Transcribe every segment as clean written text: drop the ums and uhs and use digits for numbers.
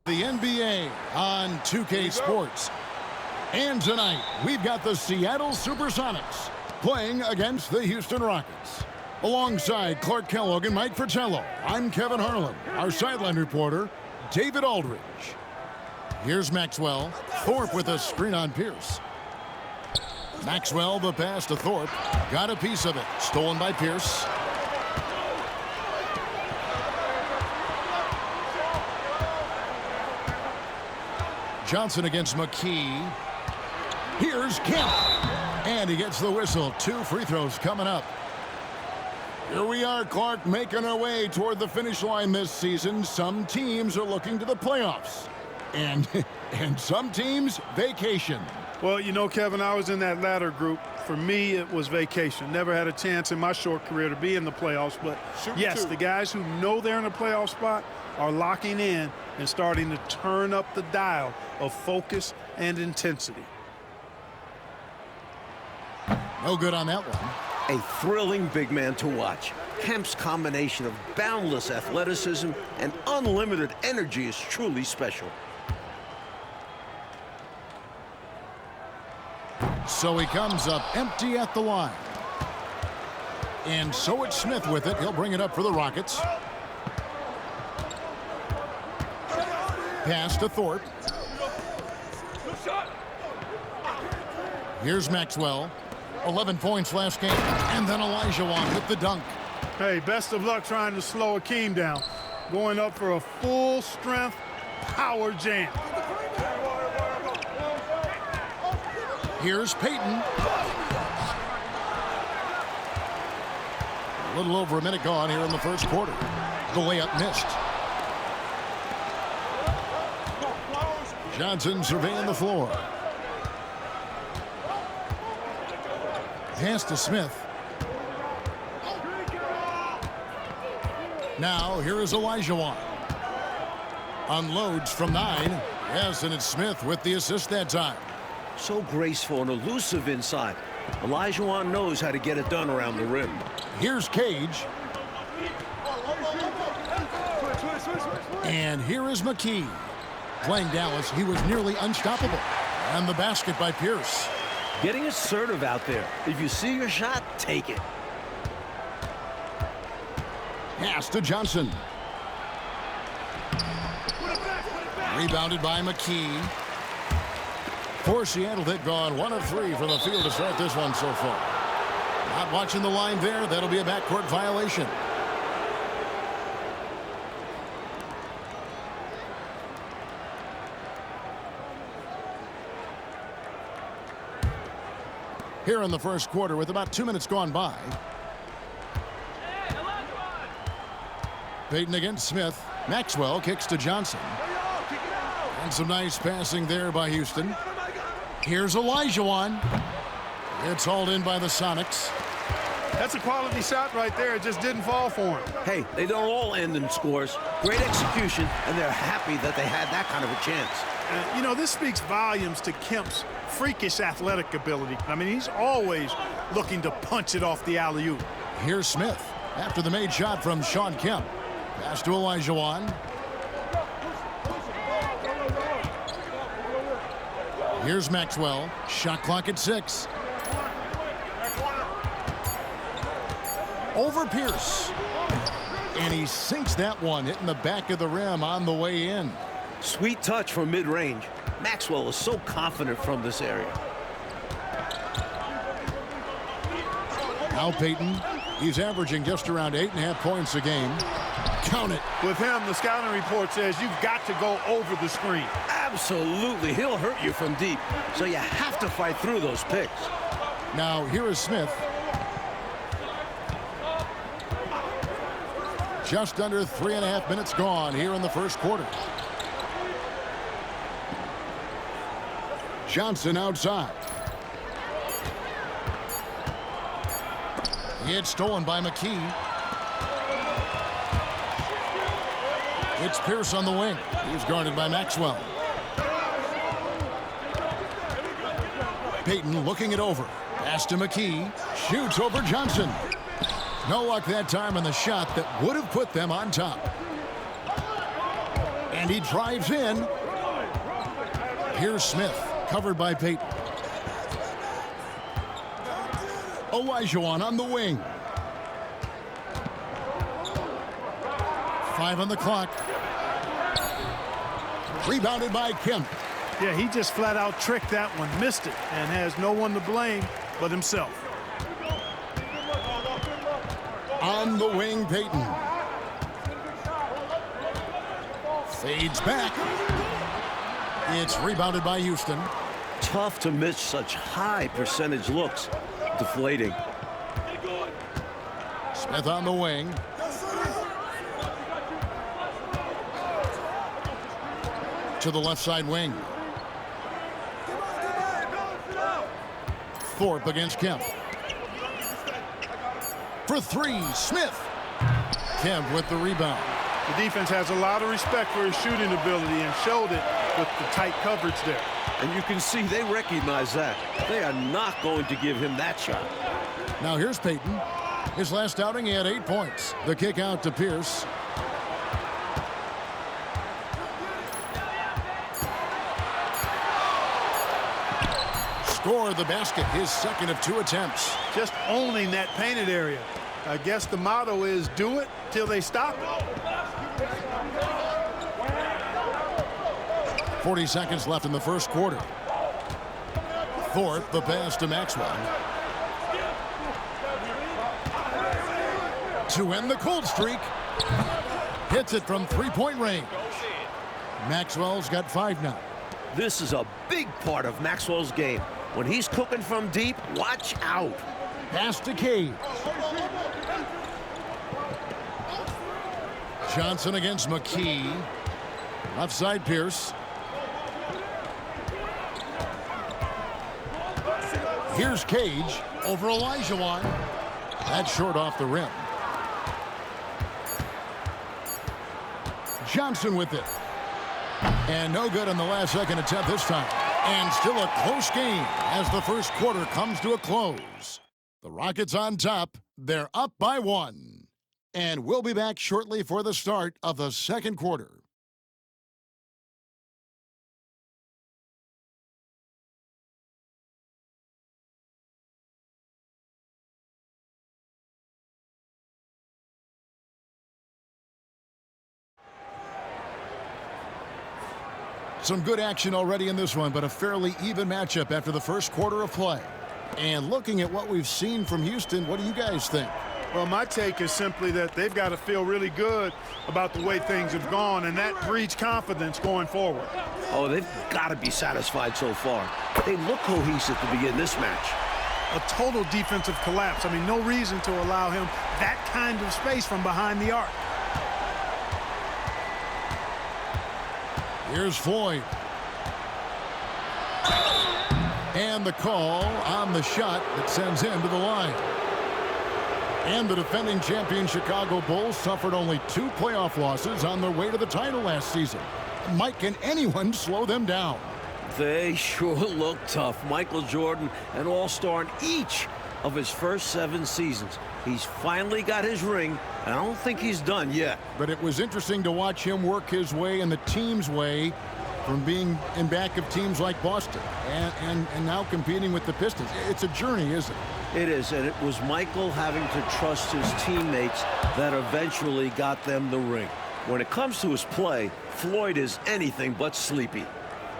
The NBA on 2K Sports. And tonight, we've got the Seattle Supersonics playing against the Houston Rockets. Alongside Clark Kellogg and Mike Fratello, I'm Kevin Harlan. Our sideline reporter, David Aldridge. Here's Maxwell. Thorpe with a screen on Pierce. Maxwell, the pass to Thorpe. Got a piece of it. Stolen by Pierce. Johnson against McKee. Here's Kemp. And he gets the whistle. 2 free throws coming up. Here we are, Clark, making our way toward the finish line this season. Some teams are looking to the playoffs. And some teams, vacation. Well, you know, Kevin, I was in that latter group. For me, it was vacation. Never had a chance in my short career to be in the playoffs. But, yes, the guys who know they're in a playoff spot are locking in and starting to turn up the dial of focus and intensity. No good on that one. A thrilling big man to watch. Kemp's combination of boundless athleticism and unlimited energy is truly special. So he comes up empty at the line. And so it's Smith with it. He'll bring it up for the Rockets. Pass to Thorpe. Here's Maxwell. 11 points last game. And then Olajuwon with the dunk. Hey, best of luck trying to slow Akeem down. Going up for a full-strength power jam. Here's Payton. A little over a minute gone here in the first quarter. The layup missed. Johnson surveying the floor. Pass to Smith. Now here is Olajuwon. Unloads from 9. Yes, and it's Smith with the assist that time. So graceful and elusive inside. Olajuwon knows how to get it done around the rim. Here's Cage. And here is McKee. Playing Dallas, he was nearly unstoppable. And the basket by Pierce. Getting assertive out there. If you see your shot, take it. Pass to Johnson. Rebounded by McKee. For Seattle, they've gone 1 of 3 from the field to start this one so far. Not watching the line there. That'll be a backcourt violation. Here in the first quarter with about 2 minutes gone by. Payton against Smith. Maxwell kicks to Johnson. And some nice passing there by Houston. Here's Olajuwon. It's hauled in by the Sonics. That's a quality shot right there. It just didn't fall for him. Hey, they don't all end in scores. Great execution, and they're happy that they had that kind of a chance. You know, this speaks volumes to Kemp's freakish athletic ability. I mean, he's always looking to punch it off the alley-oop. Here's Smith after the made shot from Shawn Kemp. Pass to Olajuwon. Here's Maxwell. Shot clock at 6. Over Pierce. And he sinks that one, hitting the back of the rim on the way in. Sweet touch from mid-range. Maxwell is so confident from this area. Now Payton. He's averaging just around 8.5 points a game. Count it. With him, the scouting report says you've got to go over the screen. Absolutely. He'll hurt you from deep. So you have to fight through those picks. Now here is Smith. Just under 3.5 minutes gone here in the first quarter. Johnson outside. It's stolen by McKee. It's Pierce on the wing. He's guarded by Maxwell. Payton looking it over. Pass to McKee. Shoots over Johnson. No luck that time on the shot that would have put them on top. And And he drives in. Here's Smith, covered by Payton. Olajuwon on the wing. 5 on the clock. Rebounded by Kemp. Yeah, he just flat out tricked that one, missed it, and has no one to blame but himself. On the wing, Payton. Fades back. It's rebounded by Houston. Tough to miss such high percentage looks. Deflating. Smith on the wing. To the left side wing. Thorpe against Kemp. For 3, Smith. Kemp with the rebound. The defense has a lot of respect for his shooting ability and showed it with the tight coverage there. And you can see they recognize that. They are not going to give him that shot. Now here's Payton. His last outing, he had 8 points. The kick out to Pierce. Score the basket, his second of 2 attempts. Just owning that painted area. I guess the motto is do it till they stop it. 40 seconds left in the first quarter. Thorpe, the pass to Maxwell. To end the cold streak. Hits it from 3-point range. Maxwell's got 5 now. This is a big part of Maxwell's game. When he's cooking from deep, watch out. Pass to Cage. Johnson against McKee. Left side Pierce. Here's Cage over Olajuwon. That's short off the rim. Johnson with it. And no good on the last second attempt this time. And still a close game as the first quarter comes to a close. The Rockets on top. They're up by 1. And we'll be back shortly for the start of the second quarter. Some good action already in this one, but a fairly even matchup after the first quarter of play. And looking at what we've seen from Houston, what do you guys think? Well, my take is simply that they've got to feel really good about the way things have gone, and that breeds confidence going forward. Oh, they've got to be satisfied so far. They look cohesive to begin this match. A total defensive collapse. I mean, no reason to allow him that kind of space from behind the arc. Here's Floyd. And the call on the shot that sends him to the line. And the defending champion Chicago Bulls suffered only 2 playoff losses on their way to the title last season. Mike, can anyone slow them down? They sure look tough. Michael Jordan, an all-star in each of his first 7 seasons. He's finally got his ring, and I don't think he's done yet. But it was interesting to watch him work his way and the team's way from being in back of teams like Boston and now competing with the Pistons. It's a journey, isn't it? It is, and it was Michael having to trust his teammates that eventually got them the ring. When it comes to his play, Floyd is anything but sleepy.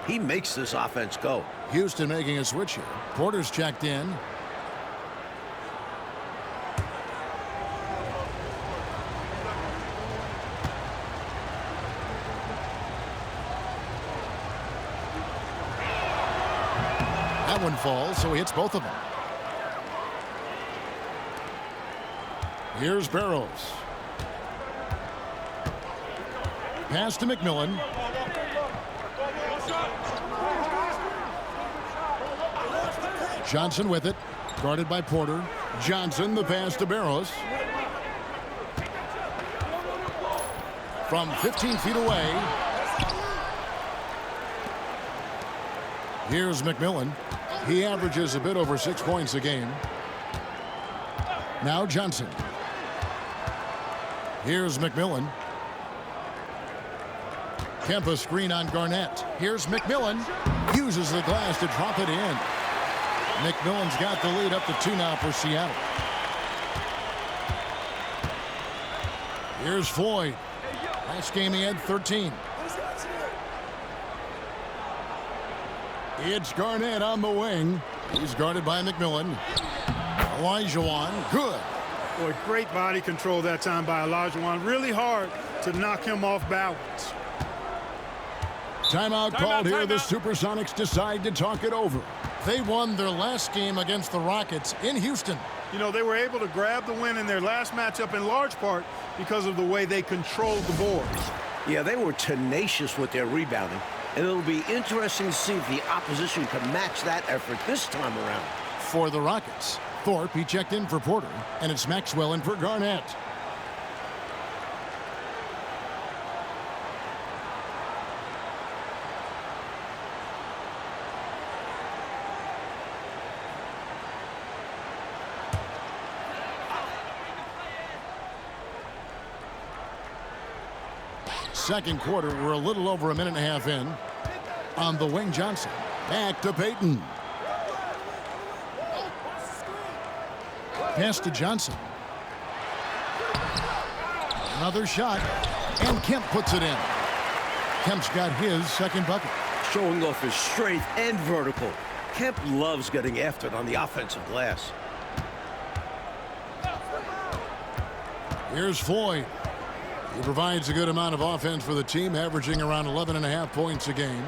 He makes this offense go. Houston making a switch here. Porter's checked in. That one falls, so he hits both of them. Here's Barrows. Pass to McMillan. Johnson with it. Guarded by Porter. Johnson, the pass to Barrows. From 15 feet away. Here's McMillan. He averages a bit over 6 points a game. Now Johnson. Here's McMillan. Kemp a screen on Garnett. Here's McMillan. Uses the glass to drop it in. McMillan's got the lead up to 2 now for Seattle. Here's Floyd. Last game he had 13. It's Garnett on the wing. He's guarded by McMillan. Olajuwon, good. Boy, great body control that time by Olajuwon. Really hard to knock him off balance. Timeout called here. The Supersonics decide to talk it over. They won their last game against the Rockets in Houston. You know, they were able to grab the win in their last matchup in large part because of the way they controlled the boards. Yeah, they were tenacious with their rebounding, and it'll be interesting to see if the opposition can match that effort this time around. For the Rockets, Thorpe, he checked in for Porter, and it's Maxwell in for Garnett. Second quarter, we're a little over a minute and a half in. On the wing, Johnson. Back to Payton. Pass to Johnson. Another shot, and Kemp puts it in. Kemp's got his second bucket. Showing off his strength and vertical. Kemp loves getting after it on the offensive glass. Here's Floyd. He provides a good amount of offense for the team, averaging around 11.5 points a game.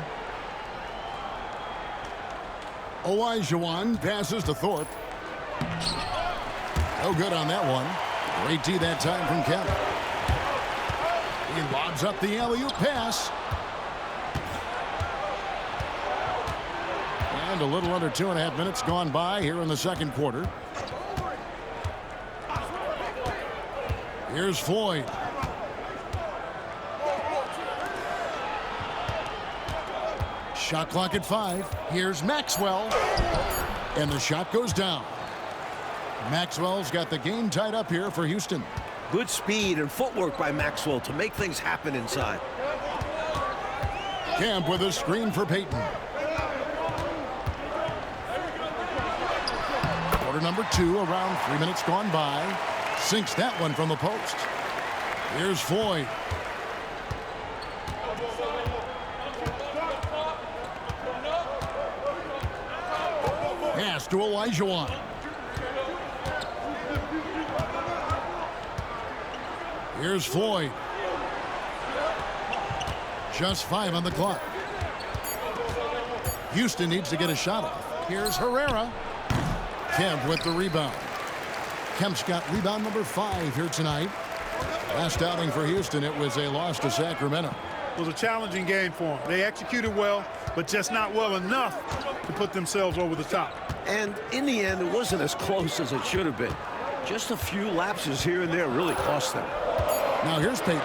Olajuwon passes to Thorpe. No good on that one. Great D that time from Kemp. He lobs up the alley-oop pass. And a little under 2.5 minutes gone by here in the second quarter. Here's Floyd. Shot clock at 5. Here's Maxwell. And the shot goes down. Maxwell's got the game tied up here for Houston. Good speed and footwork by Maxwell to make things happen inside. Kemp with a screen for Payton. Quarter number 2, around 3 minutes gone by. Sinks that one from the post. Here's Floyd. Pass to Olajuwon. Here's Floyd. Just 5 on the clock. Houston needs to get a shot off. Here's Herrera. Kemp with the rebound. Kemp's got rebound number 5 here tonight. Last outing for Houston, it was a loss to Sacramento. It was a challenging game for them. They executed well, but just not well enough to put themselves over the top. And in the end, it wasn't as close as it should have been. Just a few lapses here and there really cost them. Now here's Payton.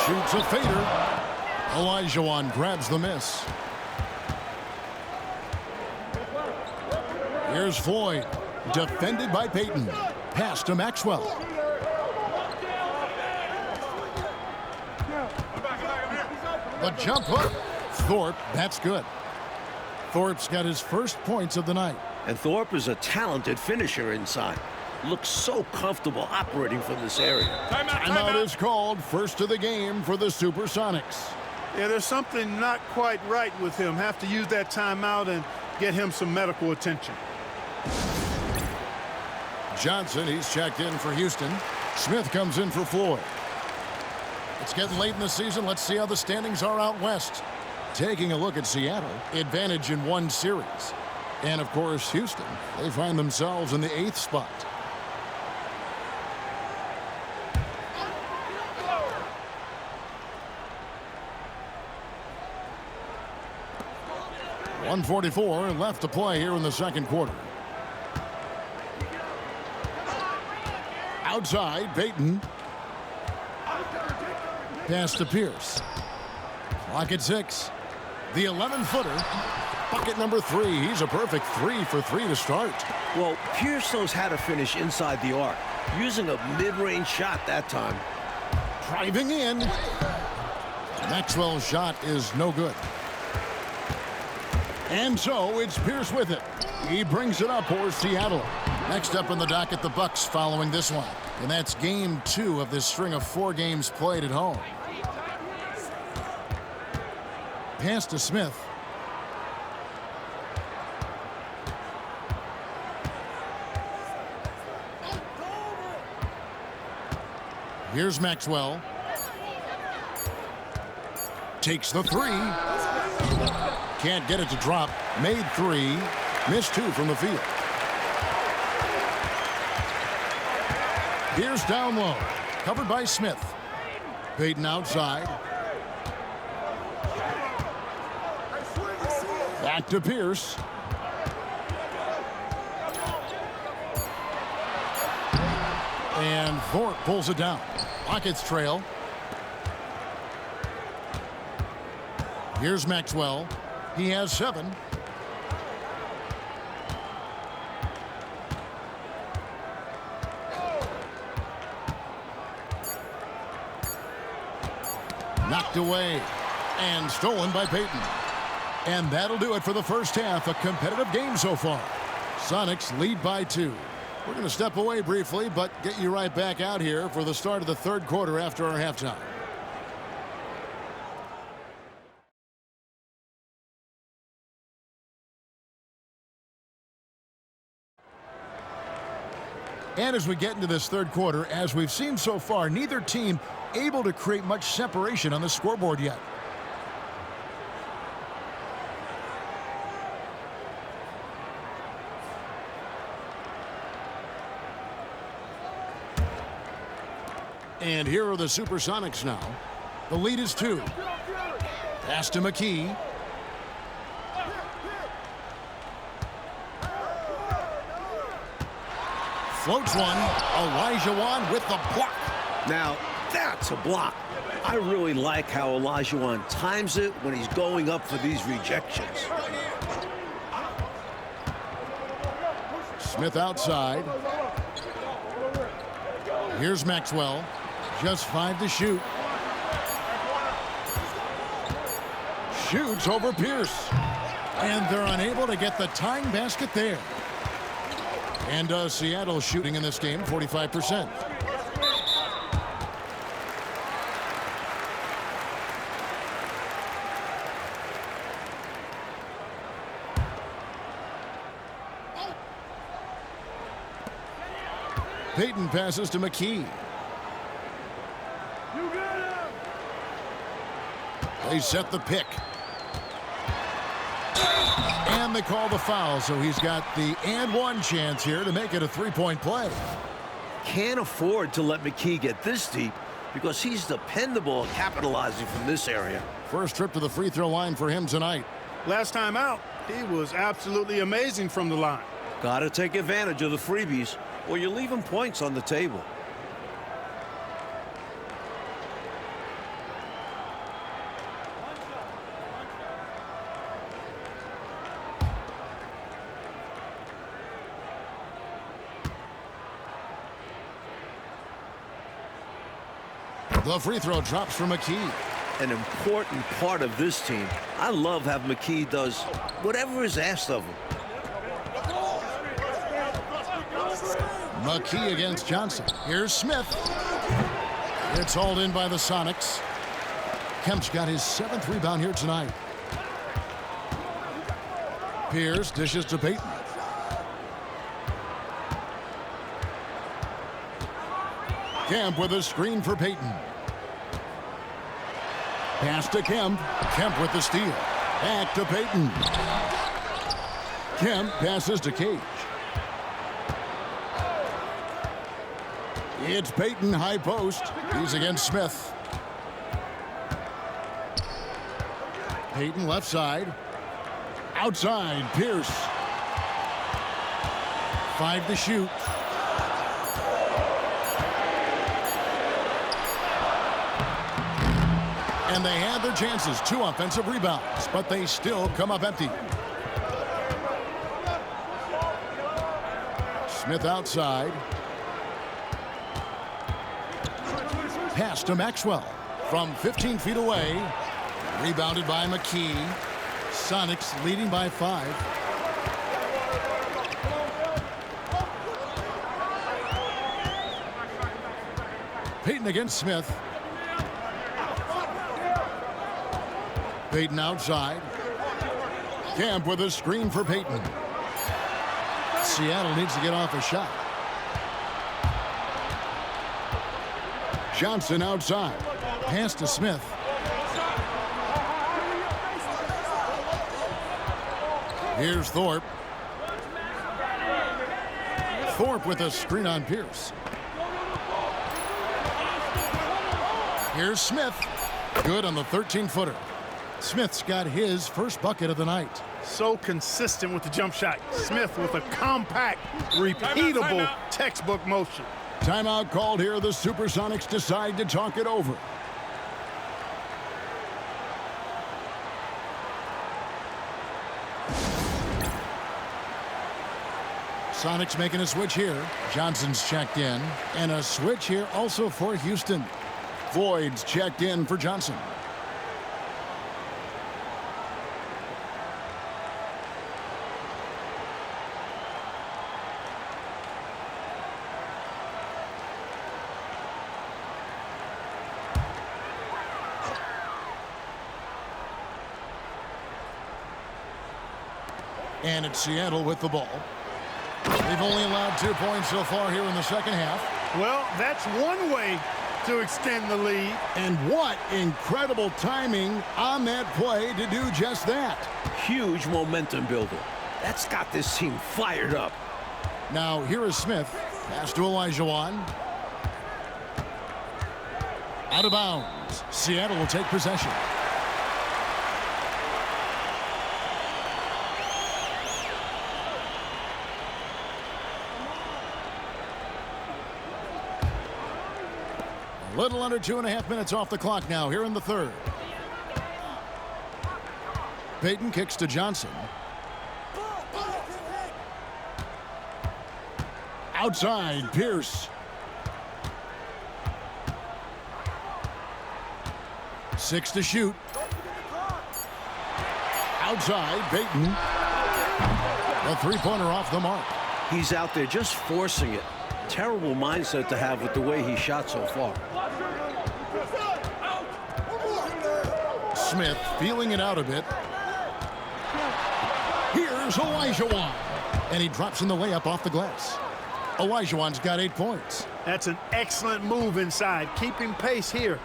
Shoots a fader. Olajuwon grabs the miss. Here's Floyd. Defended by Payton. Pass to Maxwell. The jump hook. Thorpe, that's good. Thorpe's got his first points of the night. And Thorpe is a talented finisher inside. Looks so comfortable operating from this area. Timeout is called. First of the game for the Supersonics. Yeah, there's something not quite right with him. Have to use that timeout and get him some medical attention. Johnson, he's checked in for Houston. Smith comes in for Floyd. It's getting late in the season. Let's see how the standings are out west. Taking a look at Seattle, advantage in 1 series. And, of course, Houston, they find themselves in the 8th spot. .144 left to play here in the second quarter. Outside, Payton. Pass to Pierce. Clock at 6. The 11-footer. Bucket number 3. He's a perfect 3 for 3 to start. Well, Pierce knows how to finish inside the arc, using a mid-range shot that time. Driving in. Maxwell's shot is no good. And so it's Pierce with it. He brings it up for Seattle. Next up in the docket, the Bucks following this one. And that's game 2 of this string of 4 games played at home. Pass to Smith. Here's Maxwell. Takes the 3. Can't get it to drop. Made 3. Missed 2 from the field. Pierce down low. Covered by Smith. Payton outside. Back to Pierce. And Thorpe pulls it down. Rockets trail. Here's Maxwell. He has 7. Knocked away and stolen by Payton. And that'll do it for the first half. A competitive game so far. Sonics lead by 2. We're going to step away briefly, but get you right back out here for the start of the third quarter after our halftime. And as we get into this third quarter, as we've seen so far, neither team able to create much separation on the scoreboard yet. And here are the Supersonics now. The lead is 2. Pass to McKee. Floats one. Olajuwon with the block. Now, that's a block. I really like how Olajuwon times it when he's going up for these rejections. Smith outside. Here's Maxwell. Just 5 to shoot. Shoots over Pierce. And they're unable to get the tying basket there. And Seattle shooting in this game 45%. Payton passes to McKee. They set the pick. And they call the foul, so he's got the and one chance here to make it a 3-point play. Can't afford to let McKee get this deep because he's dependable at capitalizing from this area. First trip to the free throw line for him tonight. Last time out, he was absolutely amazing from the line. Got to take advantage of the freebies or you're leaving points on the table. The free throw drops for McKee. An important part of this team. I love how McKee does whatever is asked of him. McKee against Johnson. Here's Smith. It's hauled in by the Sonics. Kemp's got his 7th rebound here tonight. Pierce dishes to Payton. Kemp with a screen for Payton. Pass to Kemp. Kemp with the steal. Back to Payton. Kemp passes to Cage. It's Payton high post. He's against Smith. Payton left side. Outside, Pierce. 5 to shoot. And they had their chances. 2 offensive rebounds, but they still come up empty. Smith outside. Pass to Maxwell from 15 feet away. Rebounded by McKee. Sonics leading by 5. Payton against Smith. Payton outside. Camp with a screen for Payton. Seattle needs to get off a shot. Johnson outside. Pass to Smith. Here's Thorpe. Thorpe with a screen on Pierce. Here's Smith. Good on the 13-footer. Smith's got his first bucket of the night. So consistent with the jump shot. Smith with a compact, repeatable textbook motion. Timeout called here. The Supersonics decide to talk it over. Sonics making a switch here. Johnson's checked in. And a switch here also for Houston. Floyd's checked in for Johnson. And it's Seattle with the ball. They've only allowed 2 points so far here in the second half. Well, that's one way to extend the lead. And what incredible timing on that play to do just that. Huge momentum builder. That's got this team fired up. Now here is Smith. Pass to Olajuwon. Out of bounds. Seattle will take possession. A little under 2.5 minutes off the clock now here in the third. Payton kicks to Johnson. Outside, Pierce. Six to shoot. Outside, Payton. A three-pointer off the mark. He's out there just forcing it. Terrible mindset to have with the way he shot so far. Smith feeling it out a bit. Here's Olajuwon. And he drops in the layup off the glass. Olajuwon's got 8 points. That's an excellent move inside, keeping pace here.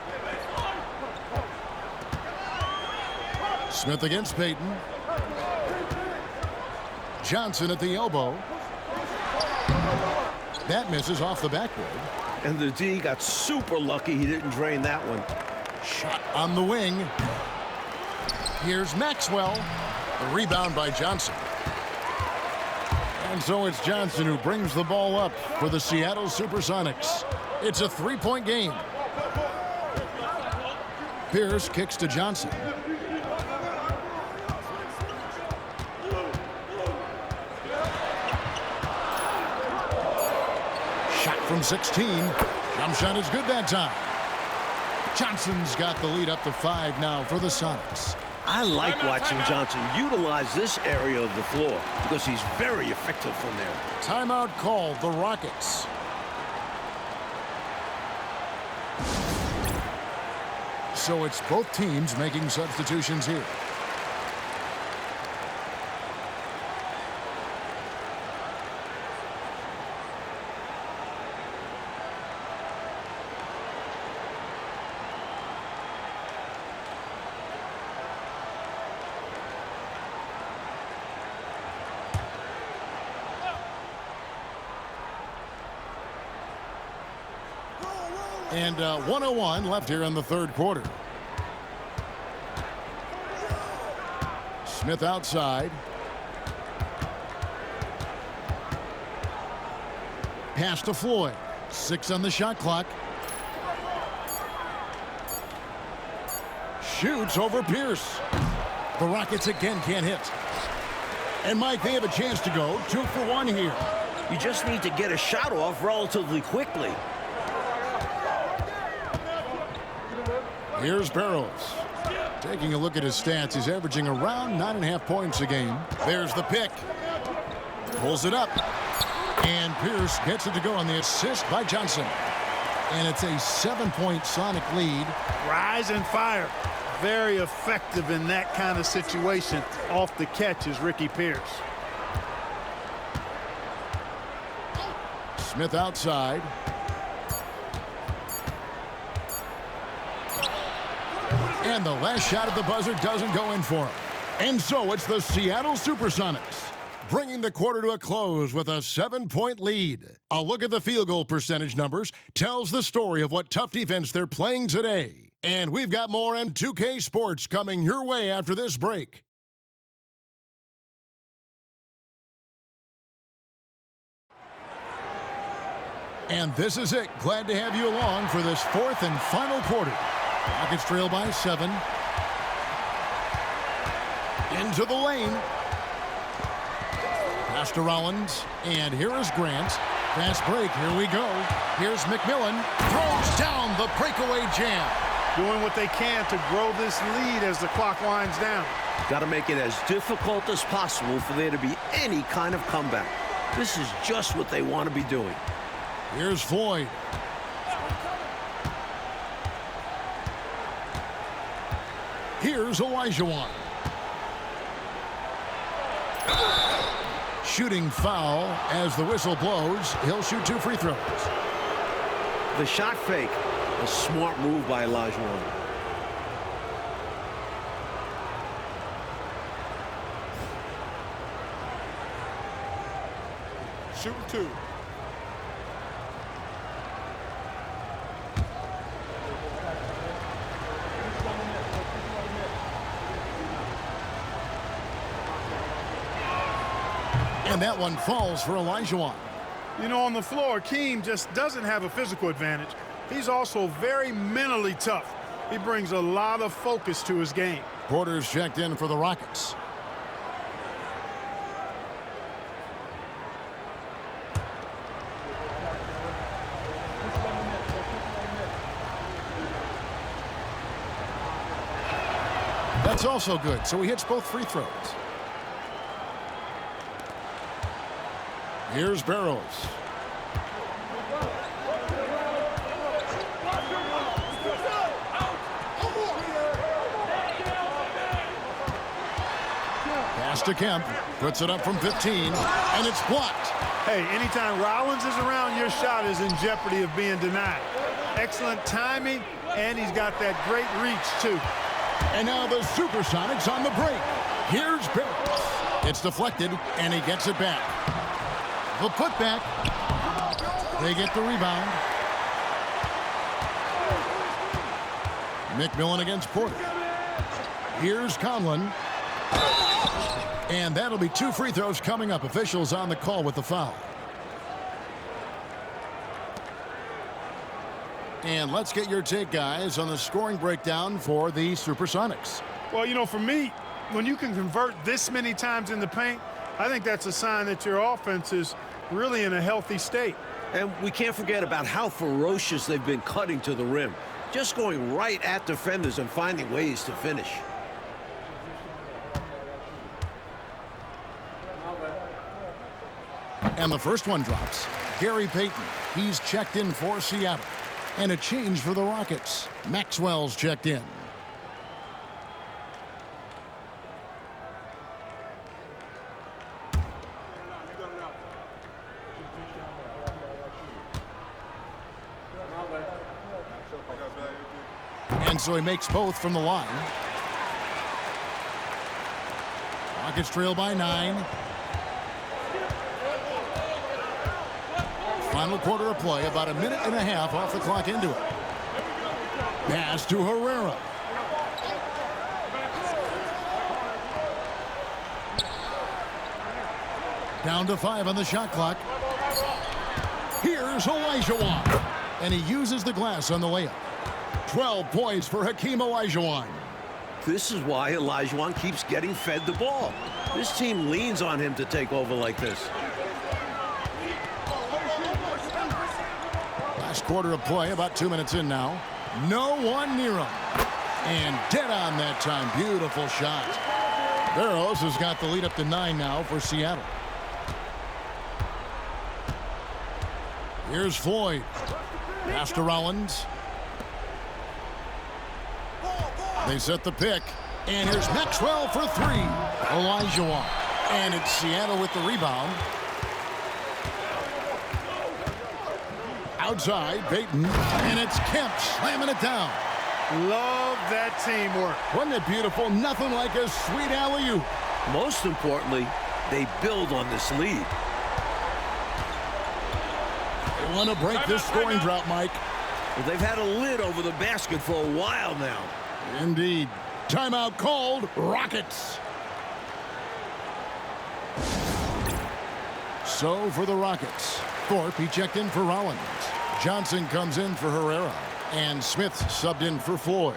Smith against Payton. Johnson at the elbow. That misses off the backboard. And the D got super lucky he didn't drain that one. Shot on the wing. Here's Maxwell. The rebound by Johnson. And so it's Johnson who brings the ball up for the Seattle Supersonics. It's a three-point game. Pierce kicks to Johnson. Shot from 16. Jump shot is good that time. Johnson's got the lead up to 5 now for the Sonics. I like watching Johnson utilize this area of the floor because he's very effective from there. Timeout called, the Rockets. So it's both teams making substitutions here. And 1:01 left here in the third quarter. Smith outside. Pass to Floyd. 6 on the shot clock. Shoots over Pierce. The Rockets again can't hit. And Mike, they have a chance to go 2 for 1 here. You just need to get a shot off relatively quickly. Here's Barrows. Taking a look at his stats, he's averaging around 9.5 points a game. There's the pick. Pulls it up. And Pierce gets it to go on the assist by Johnson. And it's a 7-point Sonic lead. Rise and fire. Very effective in that kind of situation. Off the catch is Ricky Pierce. Smith outside. And the last shot at the buzzer doesn't go in for him. And so it's the Seattle Supersonics, bringing the quarter to a close with a 7-point lead. A look at the field goal percentage numbers tells the story of what tough defense they're playing today. And we've got more M2K Sports coming your way after this break. And this is it. Glad to have you along for this fourth and final quarter. Rockets trail by 7. Into the lane. Pass to Rollins. And here is Grant. Fast break. Here we go. Here's McMillan. Throws down the breakaway jam. Doing what they can to grow this lead as the clock winds down. Got to make it as difficult as possible for there to be any kind of comeback. This is just what they want to be doing. Here's Floyd. Here's Olajuwon. Shooting foul as the whistle blows. He'll shoot 2 free throws. The shot fake. A smart move by Olajuwon. Shooting 2. And that one falls for Olajuwon. You know, on the floor, Keem just doesn't have a physical advantage. He's also very mentally tough. He brings a lot of focus to his game. Porter's checked in for the Rockets. That's also good, so he hits both free throws. Here's Barrows. Pass to Kemp. Puts it up from 15, and it's blocked. Hey, anytime Rollins is around, your shot is in jeopardy of being denied. Excellent timing, and he's got that great reach, too. And now the Supersonics on the break. Here's Barrows. It's deflected, and he gets it back. The putback. They get the rebound. McMillan against Porter. Here's Conlon. And that'll be 2 free throws coming up. Officials on the call with the foul. And let's get your take, guys, on the scoring breakdown for the Supersonics. Well, you know, for me, when you can convert this many times in the paint, I think that's a sign that your offense is really in a healthy state. And we can't forget about how ferocious they've been cutting to the rim. Just going right at defenders and finding ways to finish. And the first one drops. Gary Payton. He's checked in for Seattle. And a change for the Rockets. Maxwell's checked in. And so he makes both from the line. Rockets trail by 9. Final quarter of play, about a minute and a half off the clock into it. Pass to Herrera. Down to 5 on the shot clock. Here's Olajuwon. And he uses the glass on the layup. 12 points for Hakeem Olajuwon. This is why Olajuwon keeps getting fed the ball. This team leans on him to take over like this. Last quarter of play, about 2 minutes in now. No one near him. And dead on that time. Beautiful shot. Barrows has got the lead up to 9 now for Seattle. Here's Floyd. Pass to Rollins. They set the pick. And here's Maxwell for 3. Olajuwon. And it's Seattle with the rebound. Outside, Payton. And it's Kemp slamming it down. Love that teamwork. Wasn't it beautiful? Nothing like a sweet alley-oop. Most importantly, they build on this lead. They want to break this scoring drought, Mike. Well, they've had a lid over the basket for a while now. Indeed. Timeout called. Rockets. So for the Rockets, Thorpe, he checked in for Rollins. Johnson comes in for Herrera. And Smith subbed in for Floyd.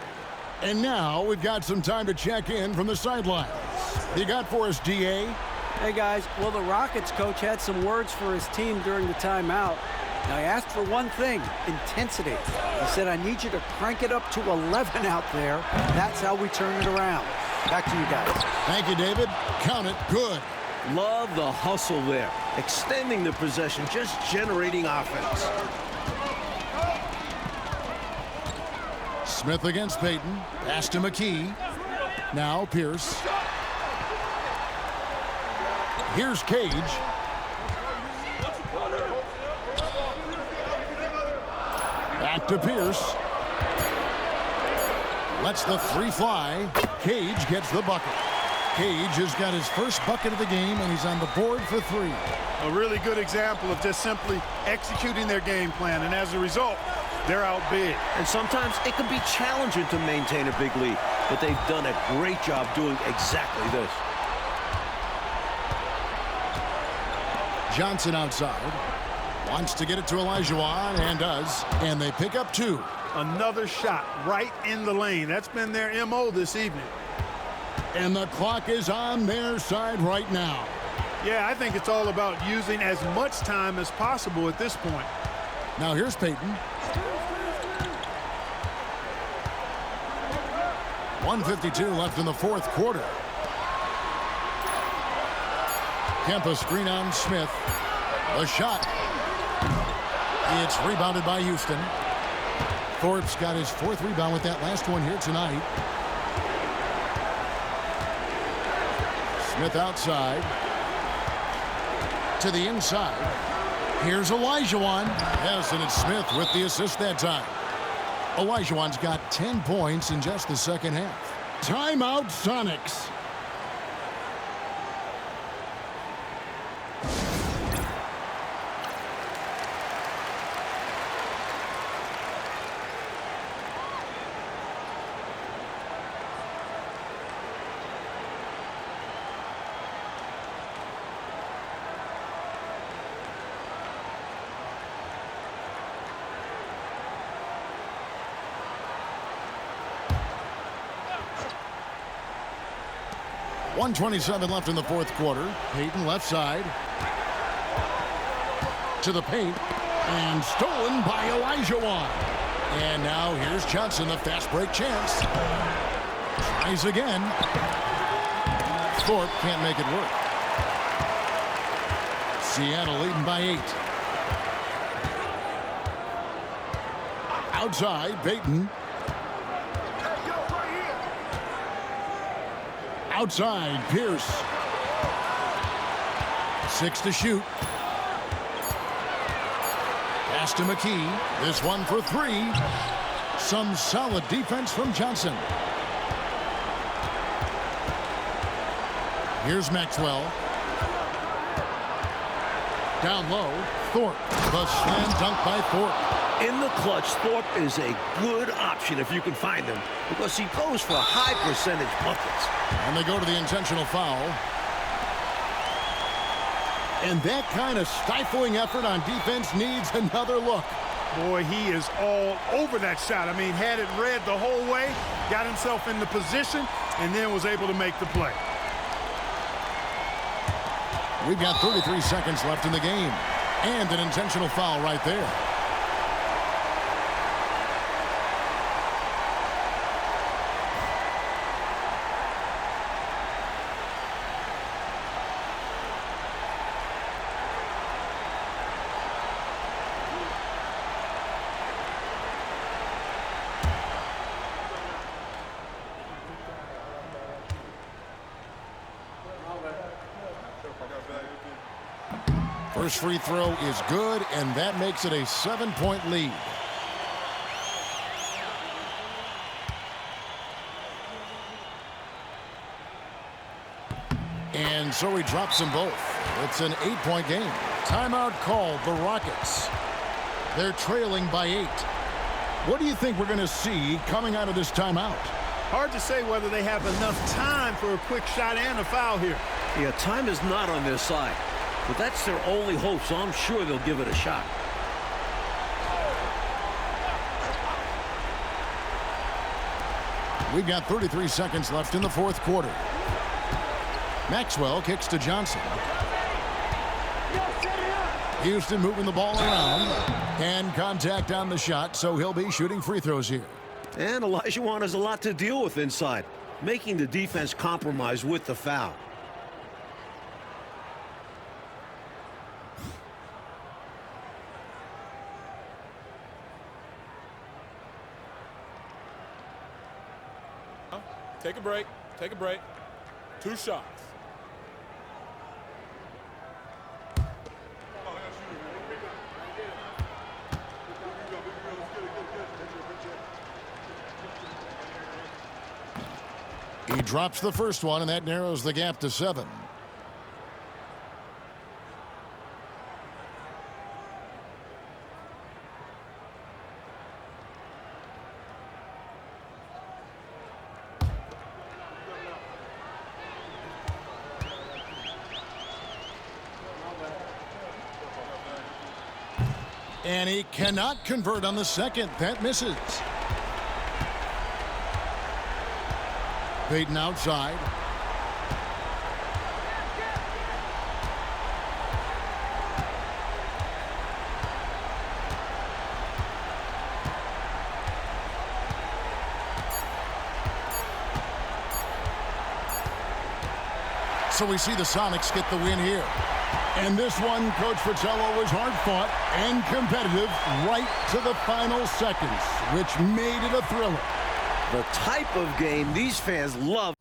And now we've got some time to check in from the sidelines. You got for us, D.A.? Hey, guys. Well, the Rockets coach had some words for his team during the timeout. Now, he asked for one thing, intensity. He said, I need you to crank it up to 11 out there. That's how we turn it around. Back to you guys. Thank you, David. Count it good. Love the hustle there. Extending the possession, just generating offense. Smith against Payton. Pass to McKee. Now Pierce. Here's Cage. Back to Pierce. Lets the 3 fly. Cage gets the bucket. Cage has got his first bucket of the game, and he's on the board for 3. A really good example of just simply executing their game plan, and as a result, they're out big. And sometimes it can be challenging to maintain a big lead, but they've done a great job doing exactly this. Johnson outside. Wants to get it to Olajuwon, and does. And they pick up 2. Another shot right in the lane. That's been their MO this evening. And the clock is on their side right now. Yeah, I think it's all about using as much time as possible at this point. Now here's Payton. 1:52 left in the 4th quarter. Kemp screen on Smith. A shot. It's rebounded by Houston. Thorpe's got his 4th rebound with that last one here tonight. Smith outside. To the inside. Here's Olajuwon. Yes, and it's Smith with the assist that time. Olajuwon's got 10 points in just the second half. Timeout, Sonics. .127 left in the 4th quarter. Payton left side. To the paint. And stolen by Olajuwon. And now here's Johnson, the fast break chance. Tries again. Thorpe can't make it work. Seattle leading by 8. Outside, Payton. Outside, Pierce. 6 to shoot. Pass to McKee. This one for 3. Some solid defense from Johnson. Here's Maxwell. Down low, Thorpe. The slam dunk by Thorpe. In the clutch, Thorpe is a good option if you can find him because he goes for high percentage buckets. And they go to the intentional foul. And that kind of stifling effort on defense needs another look. Boy, he is all over that shot. I mean, had it read the whole way, got himself in the position, and then was able to make the play. We've got 33 seconds left in the game. And an intentional foul right there. First free throw is good, and that makes it a 7-point lead. And so he drops them both. It's an 8-point game. Timeout called the Rockets. They're trailing by 8. What do you think we're going to see coming out of this timeout? Hard to say whether they have enough time for a quick shot and a foul here. Yeah, time is not on their side. But that's their only hope, so I'm sure they'll give it a shot. We've got 33 seconds left in the fourth quarter. Maxwell kicks to Johnson. Houston moving the ball around. And contact on the shot, so he'll be shooting free throws here. And Olajuwon has a lot to deal with inside, making the defense compromise with the foul. Take a break. Take a break. 2 shots. He drops the first one, and that narrows the gap to 7. And he cannot convert on the second. That misses. Payton outside. So we see the Sonics get the win here. And this one, Coach Fratello, was hard-fought and competitive right to the final seconds, which made it a thriller. The type of game these fans love.